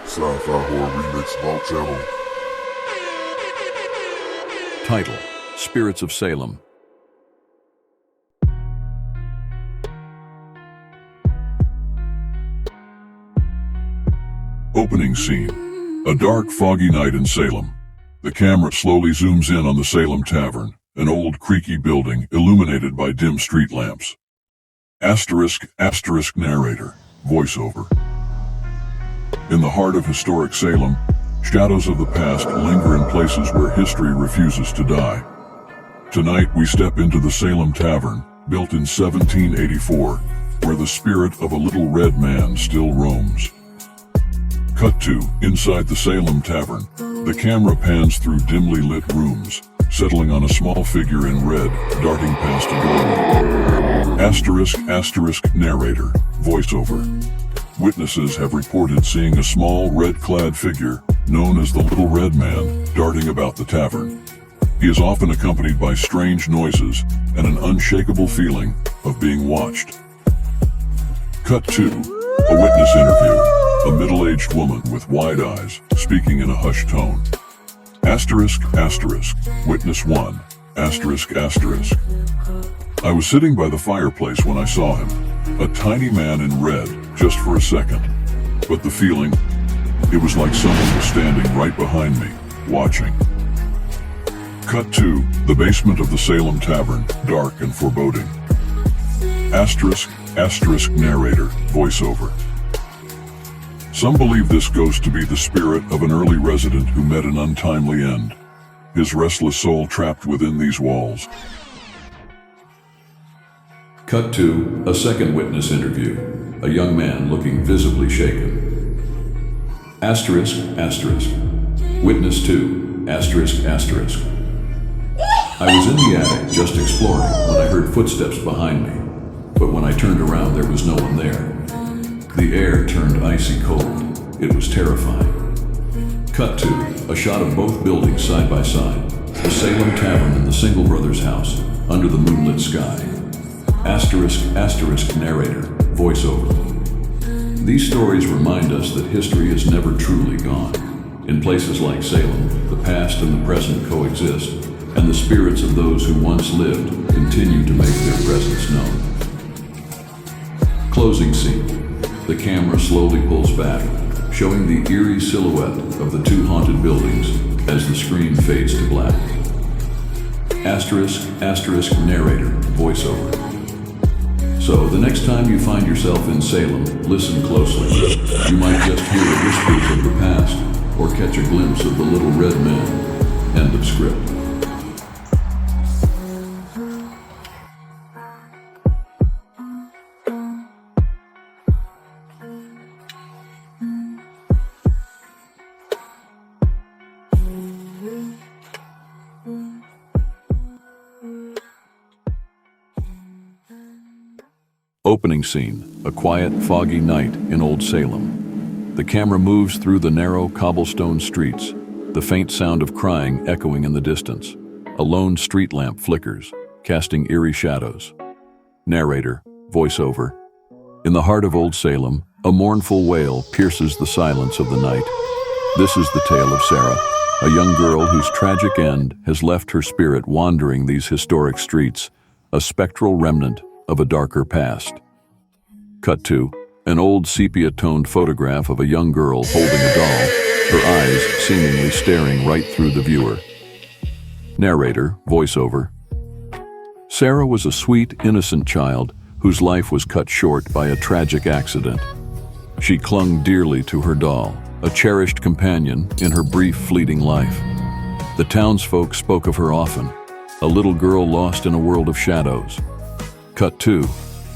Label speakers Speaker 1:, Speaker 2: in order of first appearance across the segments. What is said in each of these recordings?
Speaker 1: Sci-fi horror remix of Old Salem.
Speaker 2: Title: Spirits of Salem.
Speaker 3: Opening scene. A dark, foggy night in Salem. The camera slowly zooms in on the Salem Tavern, an old, creaky building illuminated by dim street lamps. Asterisk narrator, voiceover. In the heart of historic Salem, shadows of the past linger in places where history refuses to die. Tonight we step into the Salem Tavern, built in 1784, where the spirit of a little red man still roams. Cut to, inside the Salem Tavern, the camera pans through dimly lit rooms, settling on a small figure in red, darting past a doorway. Asterisk narrator, voiceover. Witnesses have reported seeing a small, red-clad figure, known as the Little Red Man, darting about the tavern. He is often accompanied by strange noises and an unshakable feeling of being watched. Cut to, a witness interview. A middle-aged woman with wide eyes, speaking in a hushed tone. Asterisk, witness 1, asterisk. I was sitting by the fireplace when I saw him, a tiny man in red, just for a second. But the feeling, it was like someone was standing right behind me, watching. Cut to, the basement of the Salem Tavern, dark and foreboding. Asterisk narrator, voiceover. Some believe this ghost to be the spirit of an early resident who met an untimely end, his restless soul trapped within these walls.
Speaker 2: Cut to a second witness interview, a young man looking visibly shaken. Asterisk, witness 2, asterisk. I was in the attic just exploring when I heard footsteps behind me, but when I turned around there was no one there. The air turned icy cold. It was terrifying. Cut to a shot of both buildings side by side, the Salem Tavern and the Single Brothers house, under the moonlit sky. Asterisk narrator, voiceover. These stories remind us that history is never truly gone. In places like Salem, the past and the present coexist, and the spirits of those who once lived continue to make their presence known. Closing scene. The camera slowly pulls back, showing the eerie silhouette of the two haunted buildings as the screen fades to black. Asterisk narrator, voiceover. So, the next time you find yourself in Salem, listen closely. You might just hear the whispers of the past, or catch a glimpse of the Little Red Man. End of script. Opening scene, a quiet, foggy night in Old Salem. The camera moves through the narrow cobblestone streets, the faint sound of crying echoing in the distance. A lone street lamp flickers, casting eerie shadows. Narrator, voiceover. In the heart of Old Salem, a mournful wail pierces the silence of the night. This is the tale of Sarah, a young girl whose tragic end has left her spirit wandering these historic streets, a spectral remnant of a darker past. Cut to an old sepia-toned photograph of a young girl holding a doll, her eyes seemingly staring right through the viewer. Narrator, voiceover. Sarah was a sweet, innocent child whose life was cut short by a tragic accident. She clung dearly to her doll, a cherished companion in her brief, fleeting life. The townsfolk spoke of her often, a little girl lost in a world of shadows. Cut to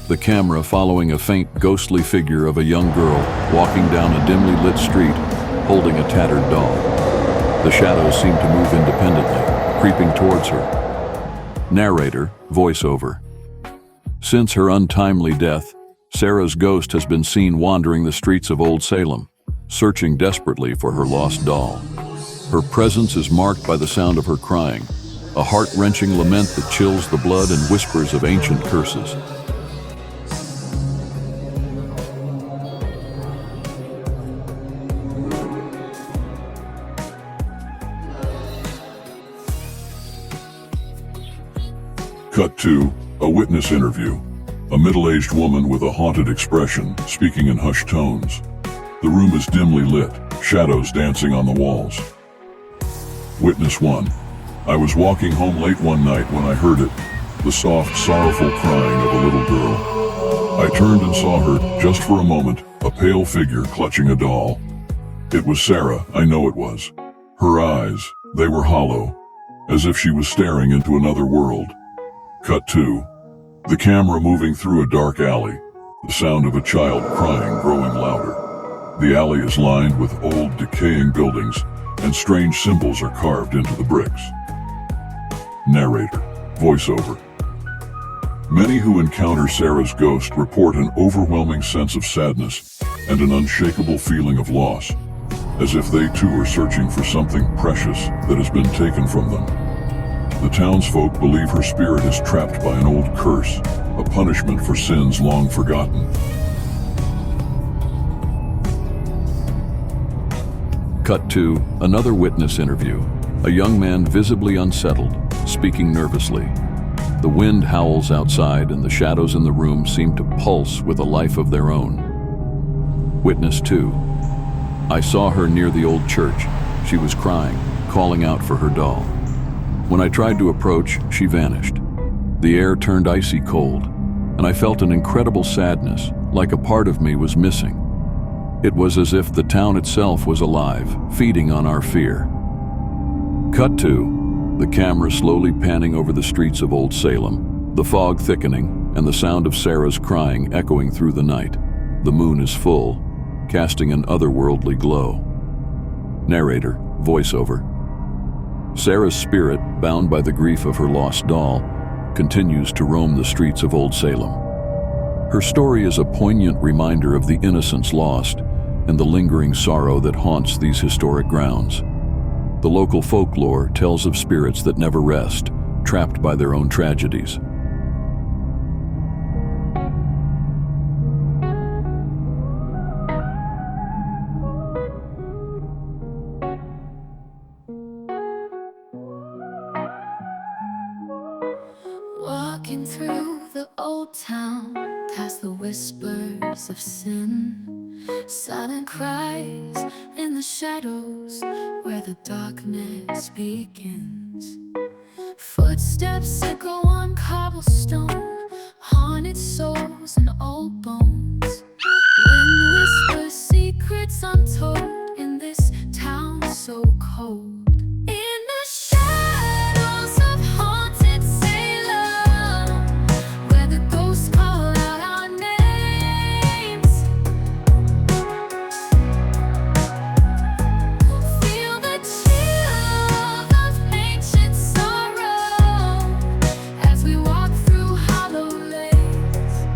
Speaker 2: the camera following a faint, ghostly figure of a young girl walking down a dimly lit street, holding a tattered doll. The shadows seem to move independently, creeping towards her. Narrator, voiceover. Since her untimely death, Sarah's ghost has been seen wandering the streets of Old Salem, searching desperately for her lost doll. Her presence is marked by the sound of her crying, a heart-wrenching lament that chills the blood and whispers of ancient curses.
Speaker 3: Cut to a witness interview. A middle-aged woman with a haunted expression, speaking in hushed tones. The room is dimly lit, shadows dancing on the walls. Witness 1. I was walking home late one night when I heard it, the soft, sorrowful crying of a little girl. I turned and saw her, just for a moment, a pale figure clutching a doll. It was Sarah, I know it was. Her eyes, they were hollow, as if she was staring into another world. Cut to the camera moving through a dark alley, the sound of a child crying growing louder. The alley is lined with old, decaying buildings, and strange symbols are carved into the bricks. Narrator, voiceover. Many who encounter Sarah's ghost report an overwhelming sense of sadness and an unshakable feeling of loss, as if they too are searching for something precious that has been taken from them. The townsfolk believe her spirit is trapped by an old curse, a punishment for sins long forgotten.
Speaker 2: Cut to another witness interview. A young man visibly unsettled, speaking nervously. The wind howls outside and the shadows in the room seem to pulse with a life of their own. Witness 2. I saw her near the old church. She was crying, calling out for her doll. When I tried to approach, she vanished. The air turned icy cold, and I felt an incredible sadness, like a part of me was missing. It was as if the town itself was alive, feeding on our fear. Cut to the camera slowly panning over the streets of Old Salem, the fog thickening, and the sound of Sarah's crying echoing through the night. The moon is full, casting an otherworldly glow. Narrator, voiceover. Sarah's spirit, bound by the grief of her lost doll, continues to roam the streets of Old Salem. Her story is a poignant reminder of the innocence lost and the lingering sorrow that haunts these historic grounds. The local folklore tells of spirits that never rest, trapped by their own tragedies.
Speaker 4: Walking through the old town, past the whispers of sin, silent cries in the shadows where the darkness begins. Footsteps echo on cobblestone, haunted souls and old bones. Wind whispers secrets untold in this town so cold. In the shadows of haunted Salem, where the ghosts call out our names, feel the chill of ancient sorrow as we walk through hollow lanes.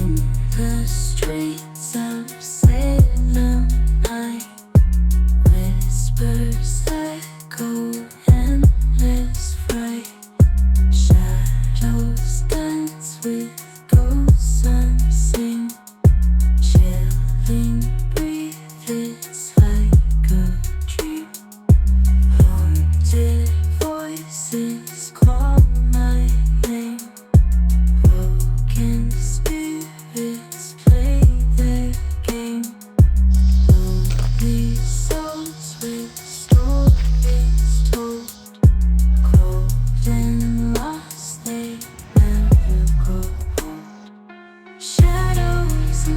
Speaker 4: On the streets of Salem night, whispers echo endless fright. Shadows dance with ghosts unseen. Chilling breathe, it's like a dream. Haunted voices call my name. Broken spirits play their game. Lonely souls with stories told. Cold and lost, they never grow old. Shadows